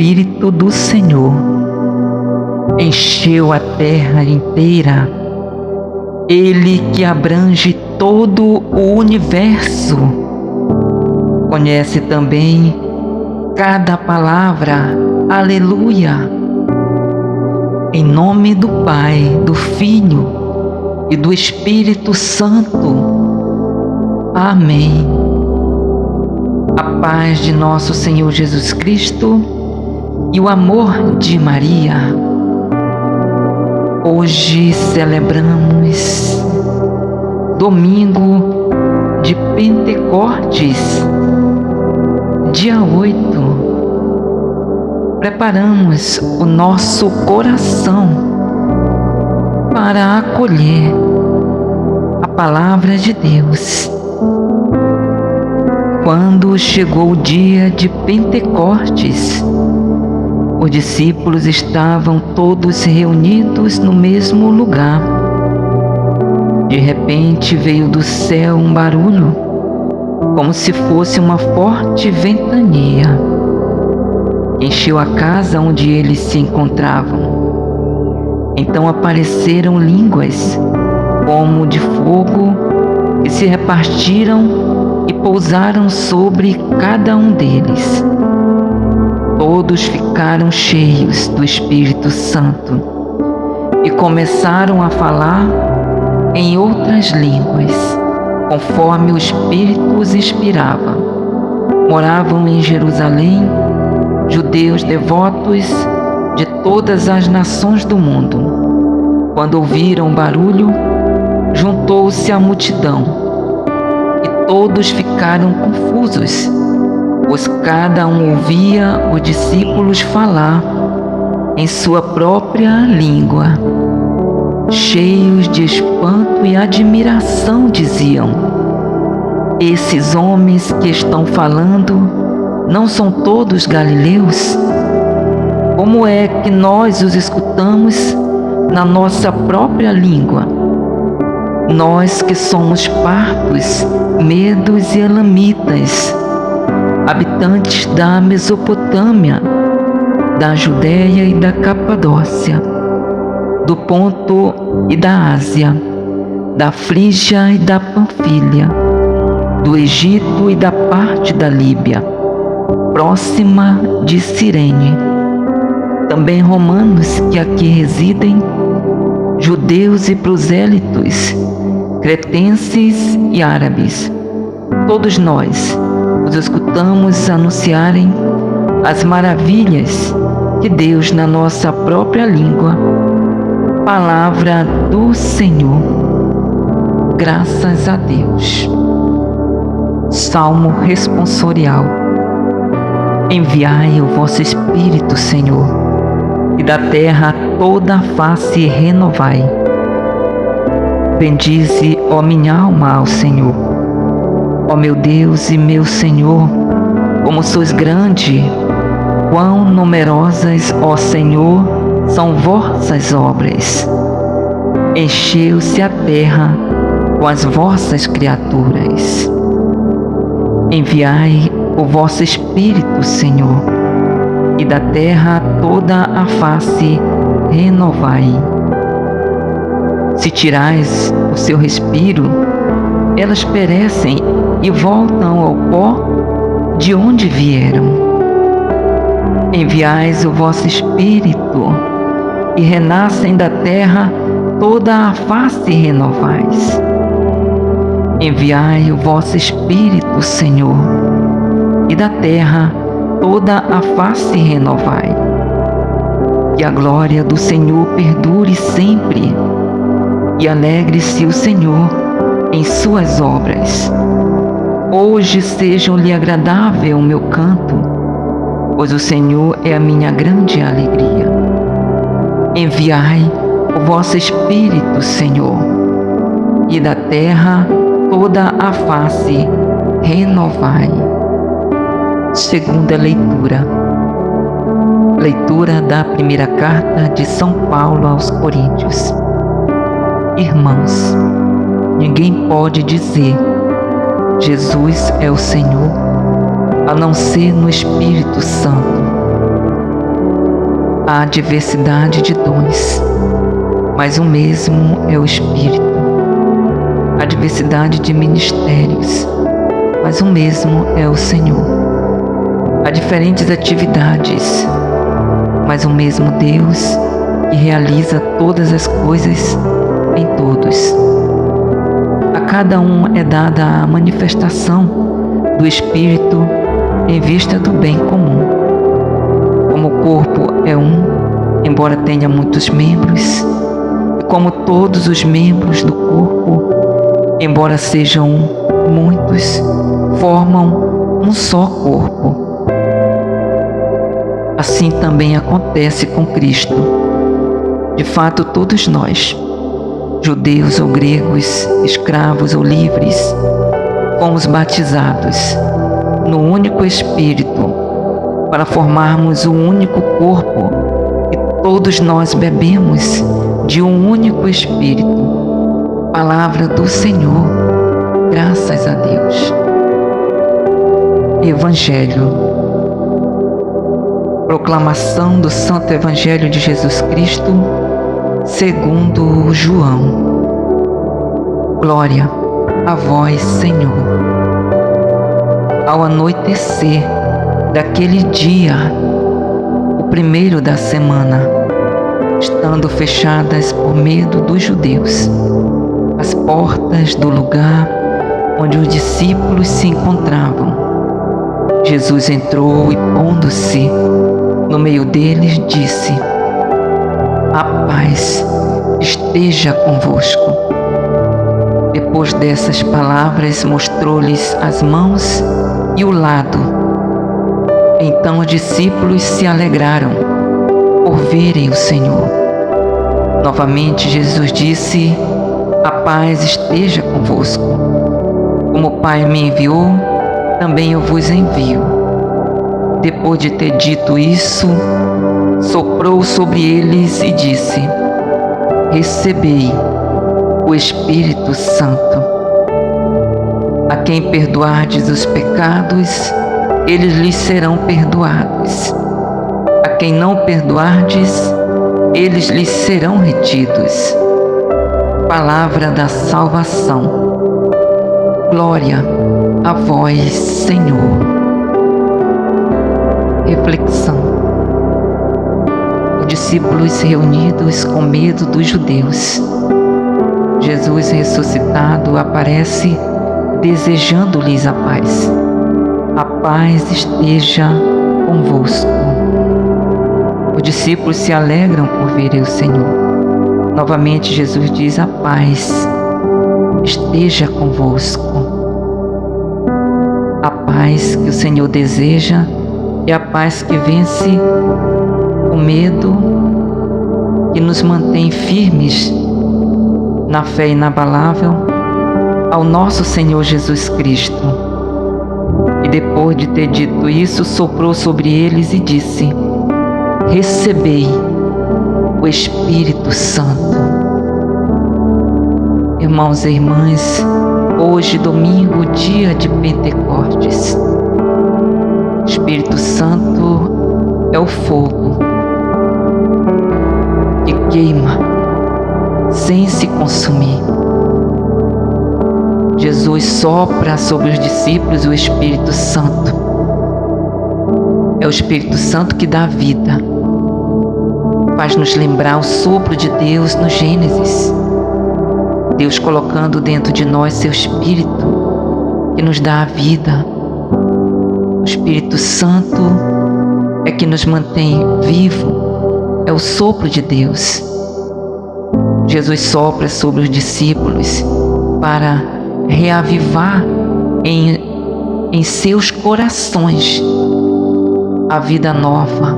Espírito do Senhor encheu a terra inteira. Ele que abrange todo o universo conhece também cada palavra. Aleluia! Em nome do Pai, do Filho e do Espírito Santo. Amém. A paz de nosso Senhor Jesus Cristo e o amor de Maria. Hoje celebramos domingo de Pentecostes, dia 8. Preparamos o nosso coração para acolher a palavra de Deus. Quando chegou o dia de Pentecostes, os discípulos estavam todos reunidos no mesmo lugar. De repente veio do céu um barulho, como se fosse uma forte ventania. Encheu a casa onde eles se encontravam. Então apareceram línguas, como de fogo, que se repartiram e pousaram sobre cada um deles. Todos ficaram cheios do Espírito Santo e começaram a falar em outras línguas, conforme o Espírito os inspirava. Moravam em Jerusalém judeus devotos de todas as nações do mundo. Quando ouviram o barulho, juntou-se a multidão e todos ficaram confusos, pois cada um ouvia os discípulos falar em sua própria língua. Cheios de espanto e admiração, diziam: esses homens que estão falando não são todos galileus? Como é que nós os escutamos na nossa própria língua? Nós que somos partos, medos e elamitas, habitantes da Mesopotâmia, da Judéia e da Capadócia, do Ponto e da Ásia, da Frígia e da Panfilha, do Egito e da parte da Líbia, próxima de Cirene, também romanos que aqui residem, judeus e prosélitos, cretenses e árabes. Todos nós os escutamos anunciarem as maravilhas de Deus na nossa própria língua. Palavra do Senhor. Graças a Deus. Salmo responsorial. Enviai o vosso Espírito, Senhor, e da terra toda a face renovai. Bendize, ó minha alma, ao Senhor. Ó meu Deus e meu Senhor, como sois grande, quão numerosas, ó Senhor, são vossas obras. Encheu-se a terra com as vossas criaturas. Enviai o vosso Espírito, Senhor, e da terra toda a face renovai. Se tirais o seu respiro, elas perecem e voltam ao pó de onde vieram. Enviais o vosso Espírito, e renascem da terra toda a face renovais. Enviai o vosso Espírito, Senhor, e da terra toda a face renovai. Que a glória do Senhor perdure sempre, e alegre-se o Senhor em suas obras. Hoje sejam-lhe agradável o meu canto, pois o Senhor é a minha grande alegria. Enviai o vosso Espírito, Senhor, e da terra toda a face renovai. Segunda leitura. Leitura da primeira carta de São Paulo aos Coríntios. Irmãos, ninguém pode dizer Jesus é o Senhor, a não ser no Espírito Santo. há diversidade de dons, mas o mesmo é o Espírito. Há diversidade de ministérios, mas o mesmo é o Senhor. Há diferentes atividades, mas o mesmo Deus que realiza todas as coisas em todos. A cada um é dada a manifestação do Espírito em vista do bem comum. Como o corpo é um, embora tenha muitos membros, e como todos os membros do corpo, embora sejam muitos, formam um só corpo. Assim também acontece com Cristo. De fato, todos nós, judeus ou gregos, escravos ou livres, fomos batizados no único Espírito para formarmos um único corpo, e todos nós bebemos de um único Espírito. Palavra do Senhor, graças a Deus. Evangelho. Proclamação do Santo Evangelho de Jesus Cristo, segundo João. Glória a vós, Senhor. Ao anoitecer daquele dia, o primeiro da semana, estando fechadas por medo dos judeus as portas do lugar onde os discípulos se encontravam, Jesus entrou e, pondo-se no meio deles, disse: a paz esteja convosco. Depois dessas palavras, mostrou-lhes as mãos e o lado. Então os discípulos se alegraram por verem o Senhor. Novamente Jesus disse: a paz esteja convosco. Como o Pai me enviou, também eu vos envio. Depois de ter dito isso, soprou sobre eles e disse: recebei o Espírito Santo. A quem perdoardes os pecados, eles lhes serão perdoados. A quem não perdoardes, eles lhes serão retidos. Palavra da salvação. Glória a vós, Senhor. Reflexão. Os discípulos reunidos com medo dos judeus. Jesus ressuscitado aparece desejando-lhes a paz. A paz esteja convosco. Os discípulos se alegram por verem o Senhor. Novamente Jesus diz: a paz esteja convosco. A paz que o Senhor deseja é a paz que vence o medo, que nos mantém firmes na fé inabalável ao nosso Senhor Jesus Cristo. E depois de ter dito isso, soprou sobre eles e disse: recebei o Espírito Santo. Irmãos e irmãs, hoje, domingo, dia de Pentecostes, o Espírito Santo é o fogo que queima sem se consumir. Jesus sopra sobre os discípulos o Espírito Santo. É o Espírito Santo que dá vida. Faz nos lembrar o sopro de Deus no Gênesis. Deus colocando dentro de nós seu Espírito, que nos dá a vida. O Espírito Santo é que nos mantém vivo. É o sopro de Deus. Jesus sopra sobre os discípulos para reavivar em seus corações a vida nova.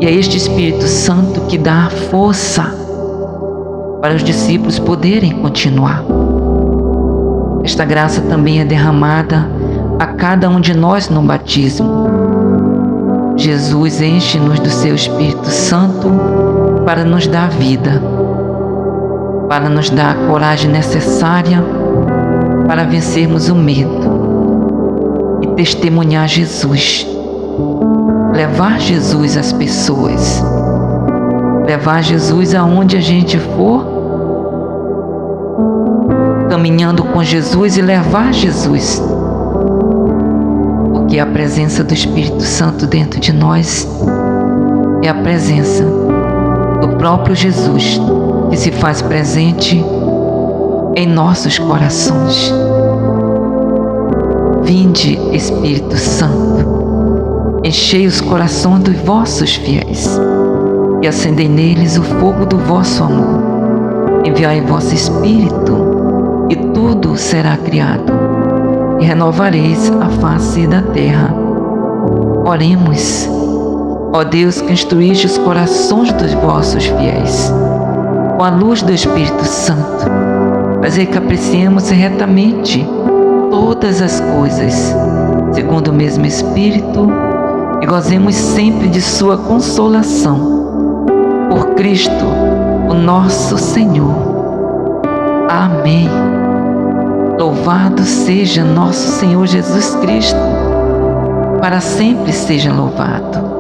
E é este Espírito Santo que dá força para os discípulos poderem continuar. Esta graça também é derramada a cada um de nós no batismo. Jesus enche-nos do seu Espírito Santo para nos dar vida, para nos dar a coragem necessária para vencermos o medo e testemunhar Jesus, levar Jesus às pessoas, levar Jesus aonde a gente for, caminhando com Jesus e levar Jesus, porque a presença do Espírito Santo dentro de nós é a presença do próprio Jesus que se faz presente em nossos corações. Vinde, Espírito Santo, enchei os corações dos vossos fiéis e acendei neles o fogo do vosso amor. Enviai vosso Espírito e tudo será criado e renovareis a face da terra. Oremos. Ó Deus, que instruíste os corações dos vossos fiéis com a luz do Espírito Santo, fazei que apreciemos retamente todas as coisas, segundo o mesmo Espírito, e gozemos sempre de sua consolação. Por Cristo, o nosso Senhor. Amém. Louvado seja nosso Senhor Jesus Cristo, para sempre seja louvado.